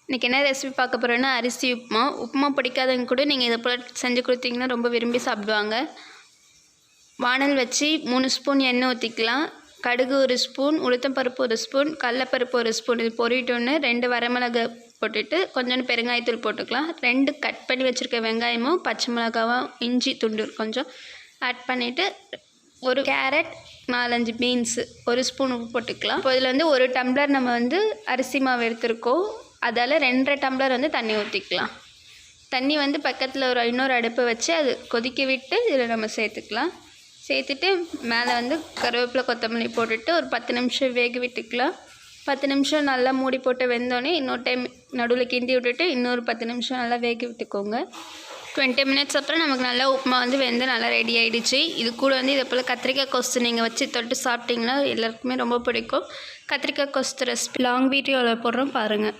இன்றைக்கி என்ன ரெசிபி பார்க்க போகிறோன்னா அரிசி உப்புமா. உப்புமா பிடிக்காதவங்க கூட நீங்கள் இதை போல் செஞ்சு கொடுத்தீங்கன்னா ரொம்ப விரும்பி சாப்பிடுவாங்க. வானல் வச்சு 3 ஸ்பூன் எண்ணெய் ஊற்றிக்கலாம். கடுகு 1 ஸ்பூன், உளுத்தம்பருப்பு 1 ஸ்பூன், கடலப்பருப்பு 1 ஸ்பூன். இது பொரிட்டோன்னு 2 வரமிளகா போட்டுட்டு கொஞ்சோண்டு பெருங்காயத்தூள் போட்டுக்கலாம். 2 கட் பண்ணி வச்சுருக்க வெங்காயமும் பச்சை மிளகாவும் இஞ்சி துண்டு கொஞ்சம் ஆட் பண்ணிவிட்டு 1 கேரட் 4-5 பீன்ஸு 1 ஸ்பூன் உப்பு போட்டுக்கலாம். இப்போ இதில் வந்து 1 டம்ளர் நம்ம அரிசி மாவு எடுத்துருக்கோம். அதால் 2.5 டம்ளர் தண்ணி ஊற்றிக்கலாம். தண்ணி பக்கத்தில் இன்னொரு அடுப்பை வச்சு அது கொதிக்க விட்டு இதில் நம்ம சேர்த்துக்கலாம். சேர்த்துட்டு மேலே கருவேப்பிலை கொத்தமல்லி போட்டுட்டு ஒரு 10 நிமிஷம் வேக விட்டுக்கலாம். 10 நிமிஷம் நல்லா மூடி போட்டு வெந்தோடனே இன்னொரு டைம் நடுவில் கிண்டி விட்டுட்டு இன்னொரு 10 நிமிஷம் நல்லா வேக விட்டுக்கோங்க. 20 மினிட்ஸ் அப்புறம் நமக்கு நல்லா உப்புமா வெந்து நல்லா ரெடி ஆகிடுச்சு. இது கூட இதை போல் கத்திரிக்காய் கொஸ்து நீங்கள் வச்சு தொட்டு சாப்பிட்டிங்கன்னா எல்லாருக்குமே ரொம்ப பிடிக்கும். கத்திரிக்காய் கொஸ்து ரெசிபி லாங் வீடியோவில் போடுறோம் பாருங்கள்.